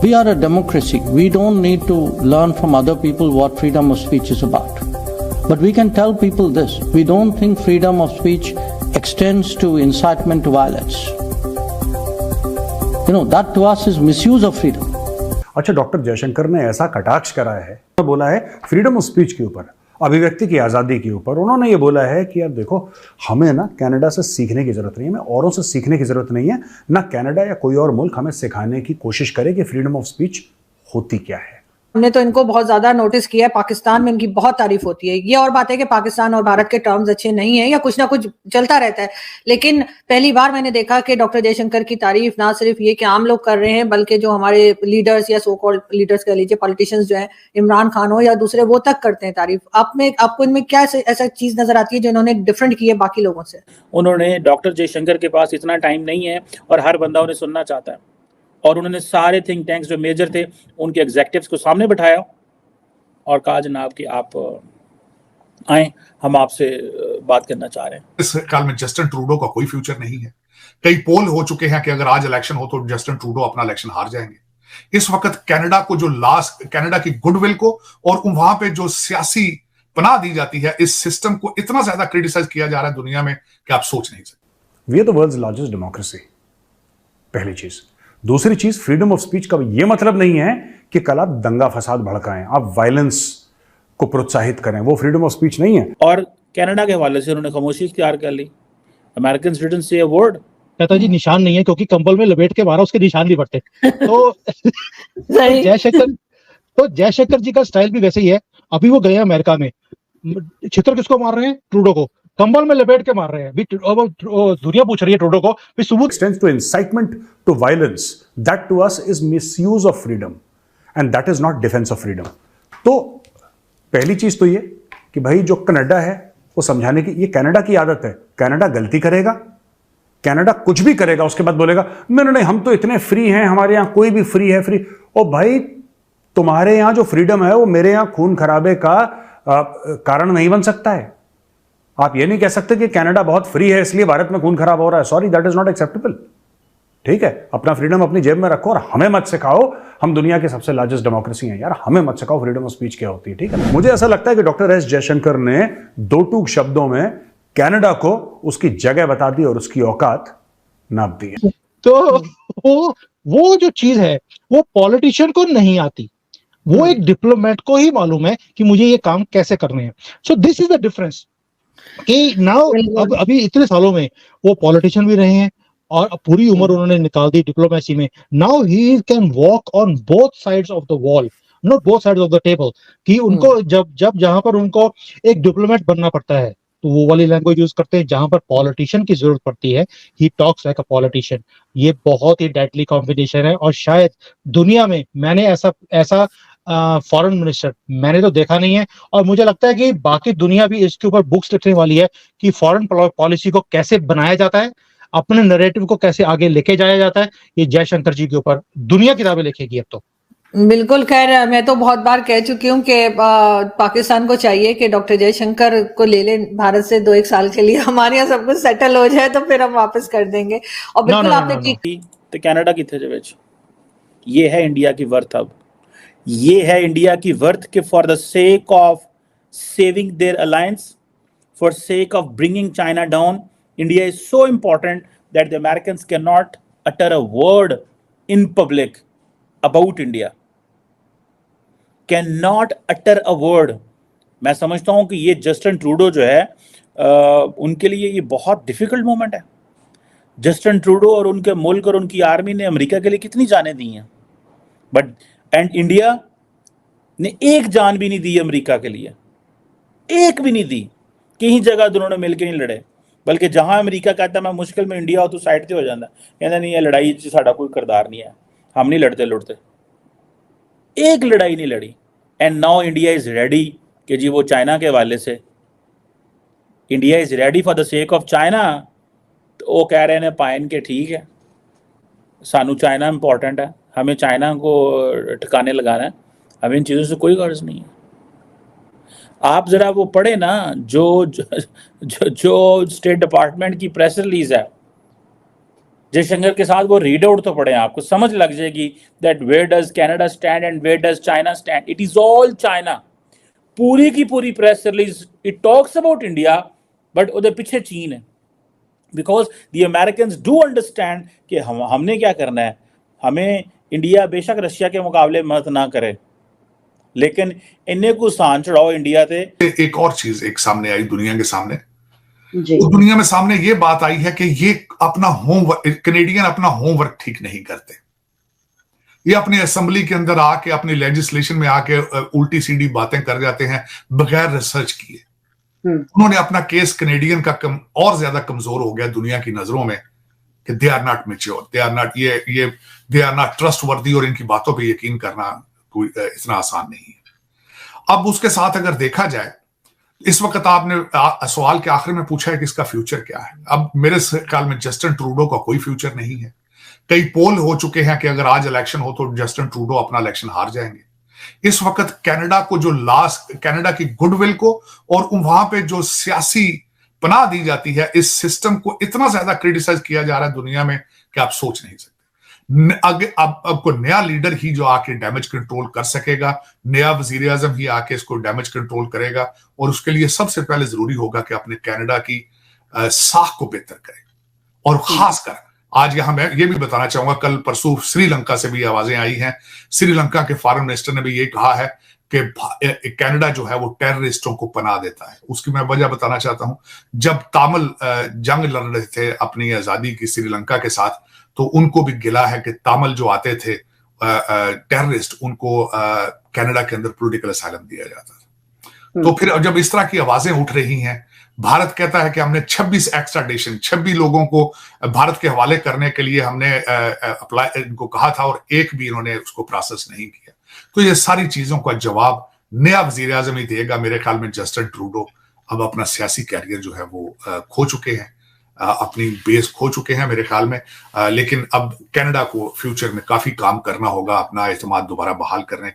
We are a democracy. We don't need to learn from other people what freedom of speech is about. But we can tell people this. We don't think freedom of speech extends to incitement to violence. That to us is misuse of freedom. अच्छा, doctor Jaishankar ने ऐसा कटाक्ष करा है, बोला है freedom of speech के ऊपर, अभिव्यक्ति की आज़ादी के ऊपर। उन्होंने ये बोला है कि यार देखो, हमें ना कनाडा से सीखने की जरूरत नहीं है, हमें औरों से सीखने की जरूरत नहीं है, ना कनाडा या कोई और मुल्क हमें सिखाने की कोशिश करे कि फ्रीडम ऑफ स्पीच होती क्या है। हमने तो इनको बहुत ज्यादा नोटिस किया है, पाकिस्तान में इनकी बहुत तारीफ होती है। ये और बात है कि पाकिस्तान और भारत के टर्म्स अच्छे नहीं है या कुछ ना कुछ चलता रहता है, लेकिन पहली बार मैंने देखा कि डॉक्टर जयशंकर की तारीफ ना सिर्फ ये कि आम लोग कर रहे हैं, बल्कि जो हमारे लीडर्स या सो कॉल्ड लीडर्स कह लीजिए, पॉलिटिशियंस जो है, इमरान खान हो या दूसरे, वो तक करते हैं तारीफ। आपको इनमें क्या ऐसा चीज नजर आती है जो इन्होंने डिफरेंट की है बाकी लोगों से? उन्होंने, डॉक्टर जयशंकर के पास इतना टाइम नहीं है और हर बंदा उन्हें सुनना चाहता है, और उन्होंने सारे थिंक टैंक्स जो मेजर थे उनके एग्जेक्टिव्स को सामने बैठाया और कहा जनाब कि आप आए, हम आपसे बात करना चाह रहे हैं। इस काल में जस्टिन ट्रूडो का कोई फ्यूचर नहीं है। कई पोल हो चुके हैं कि अगर आज इलेक्शन हो तो जस्टिन ट्रूडो अपना इलेक्शन हार जाएंगे। इस वक्त कनाडा को कनाडा की गुडविल को और वहां पे जो सियासी पनाह दी जाती है, इस सिस्टम को इतना ज्यादा क्रिटिसाइज किया जा रहा है दुनिया में कि आप सोच नहीं सकते। We are the world's largest democracy, पहली चीज। दूसरी चीज, फ्रीडम ऑफ स्पीच का ये मतलब नहीं है कि कल आप दंगा फसाद भड़काएं, आप वायलेंस को प्रोत्साहित करें, वो फ्रीडम ऑफ स्पीच नहीं है। और कनाडा के हवाले से उन्होंने खामोशी इख्तियार कर ली। American didn't say a word. कहता जी निशान नहीं है क्योंकि कंबल में लपेट के मारा, उसके निशान नहीं पड़ते। तो जयशंकर जी का स्टाइल भी वैसे ही है। अभी वो गए अमेरिका में, छितर किसको मार रहे हैं? ट्रूडो को कंबल में लपेट के मार रहे हैं। दुनिया पूछ रही है ट्रूडो को भी सबूत। Extends to incitement to violence, that to us is misuse of freedom and that is not defence of freedom. तो पहली चीज तो ये कि भाई जो कनाडा है वो समझाने की, ये कनाडा की आदत है। कनाडा गलती करेगा, कनाडा कुछ भी करेगा, उसके बाद बोलेगा नहीं हम तो इतने फ्री हैं, हमारे यहां कोई भी फ्री है। फ्री ओ भाई, तुम्हारे यहां जो फ्रीडम है वो मेरे यहां खून खराबे का कारण नहीं बन सकता है। आप ये नहीं कह सकते कि कनाडा बहुत फ्री है इसलिए भारत में खून खराब हो रहा है। Sorry, that is not acceptable. ठीक है, अपना फ्रीडम अपनी जेब में रखो और हमें मत सिखाओ। हम दुनिया के सबसे लार्जेस्ट डेमोक्रेसी हैं यार, हमें मत सिखाओ फ्रीडम ऑफ स्पीच क्या होती है। ठीक है, मुझे ऐसा लगता है कि डॉक्टर एस जयशंकर ने दो टूक शब्दों में कनाडा को उसकी जगह बता दी और उसकी औकात नाप दी है। तो वो जो चीज है वो पॉलिटिशियन को नहीं आती, वो एक डिप्लोमेट को ही मालूम है कि मुझे ये काम कैसे करने हैं। So this is the difference कि नाउ अभी इतने सालों में वो पॉलिटिशियन भी रहे हैं और पूरी उम्र उन्होंने निकाल दी डिप्लोमेसी में। Now he can walk on both sides of the wall, not both sides of the table, कि उनको जब जहां पर उनको एक डिप्लोमेट बनना पड़ता है तो वो वाली लैंग्वेज यूज करते हैं, जहां पर पॉलिटिशियन की जरूरत पड़ती है he talks like a politician. ये बहुत ही डेडली कॉम्बिनेशन है और शायद दुनिया में मैंने ऐसा फॉरेन मिनिस्टर मैंने तो देखा नहीं है। और मुझे लगता है कि बाकी दुनिया भी इसके ऊपर बुक्स लिखने वाली है कि फॉरेन पॉलिसी को कैसे बनाया जाता है, अपने नैरेटिव को कैसे आगे लेके जाया जाता है। ये जयशंकर जी के ऊपर दुनिया किताबें लिखेगी अब तो। बिल्कुल। खैर, मैं तो बहुत बार कह चुकी हूँ कि पाकिस्तान को चाहिए कि डॉक्टर जयशंकर को ले ले भारत से 2-1 साल के लिए, हमारे यहाँ सब कुछ सेटल हो जाए तो फिर हम वापस कर देंगे। और बिल्कुल आपने तो कनाडा की थे, ये है इंडिया की वर्थ। अब ये है इंडिया की वर्थ कि for the sake of saving their alliance, for sake of bringing China down, India is so important that the Americans can not utter a word in public about India, can not utter a word. मैं समझता हूं कि ये Justin Trudeau जो है उनके लिए ये बहुत डिफिकल्ट मोमेंट है। जस्टिन ट्रूडो और उनके मुल्क और उनकी आर्मी ने अमेरिका के लिए कितनी जानें दी हैं, बट एंड इंडिया ने एक जान भी नहीं दी अमेरिका के लिए, एक भी नहीं दी। कहीं जगह दोनों ने मिलकर नहीं लड़े, बल्कि जहां अमेरिका कहता मैं मुश्किल में इंडिया हो तो साइड से हो जाता, कहता नहीं ये लड़ाई साड़ा कोई किरदार नहीं है, हम नहीं लड़ते लुड़ते। एक लड़ाई नहीं लड़ी। And now India is ready कि जी वो चाइना के हवाले से, India is ready for the sake of China. तो वो कह रहे हैं पाइन के ठीक है, सानू चाइना इंपॉर्टेंट है, हमें चाइना को ठिकाने लगाना है, हमें इन चीज़ों से कोई गर्ज नहीं है। आप ज़रा वो पढ़े ना जो स्टेट डिपार्टमेंट की प्रेस रिलीज है, जयशंकर के साथ वो रीड आउट तो पढ़े, आपको समझ लग जाएगी that where does Canada stand and where does China stand. It is all China. पूरी की पूरी press release it talks about India but उधर पीछे चीन है, because the Americans do understand कि हमने क्या करना है। हमें इंडिया बेशक रशिया के मुकाबले मदद ना करे, लेकिन इन्हें को सान चढ़ाओ इंडिया ते। एक और चीज एक सामने आई दुनिया के सामने, तो दुनिया में सामने ये बात आई है कि ये अपना होमवर्क, कनेडियन अपना होमवर्क ठीक नहीं करते। ये अपने असेंबली के अंदर आके, अपनी लेजिस्लेशन में आके उल्टी सीधी बातें कर जाते हैं बगैर रिसर्च किए। उन्होंने अपना केस कनेडियन का और ज्यादा कमजोर हो गया दुनिया की नजरों में कि they are not mature, they are not they are not trustworthy, और इनकी बातों पे यकीन करना कोई इतना आसान नहीं है। अब उसके साथ अगर देखा जाए, इस वक्त आपने सवाल के आखिर में पूछा है कि इसका फ्यूचर क्या है। अब मेरे ख्याल में जस्टिन ट्रूडो का कोई फ्यूचर नहीं है। कई पोल हो चुके हैं कि अगर आज इलेक्शन हो तो जस्टिन ट्रूडो अपना इलेक्शन हार जाएंगे। इस वक्त कनाडा को जो कनाडा की गुडविल को और वहां पे जो सियासी पनाह दी जाती है, इस सिस्टम को इतना ज्यादा क्रिटिसाइज किया जा रहा है दुनिया में कि आप सोच नहीं सकते। अब को नया लीडर ही जो आके डैमेज कंट्रोल कर सकेगा, नया वजीर आजम ही आके इसको डैमेज कंट्रोल करेगा, और उसके लिए सबसे पहले जरूरी होगा कि अपने कनाडा की साख को बेहतर करें। और खासकर आज यहां मैं ये भी बताना चाहूंगा, कल परसों श्रीलंका से भी आवाजें आई हैं। श्रीलंका के फॉरेन मिनिस्टर ने भी ये कहा है कि कनाडा जो है वो टेररिस्टों को पनाह देता है। उसकी मैं वजह बताना चाहता हूं। जब तामिल जंग लड़ रहे थे अपनी आजादी की श्रीलंका के साथ, तो उनको भी गिला है कि तामिल जो आते थे टेररिस्ट, उनको कनाडा के अंदर पॉलिटिकल असाइलम दिया जाता था। तो फिर जब इस तरह की आवाजें उठ रही हैं, भारत कहता है कि हमने 26 एक्स्ट्राडिशन 26 लोगों को भारत के हवाले करने के लिए हमने अप्लाई इनको कहा था, और एक भी इन्होंने उसको प्रोसेस नहीं किया। तो ये सारी चीजों का जवाब नया वजीर आजम ही देगा। मेरे ख्याल में जस्टिन ट्रूडो अब अपना सियासी कैरियर जो है वो खो चुके हैं, अपनी बेस खो चुके हैं मेरे ख्याल में। लेकिन अब कनाडा को फ्यूचर में काफी काम करना होगा अपना एतमाद दोबारा बहाल करने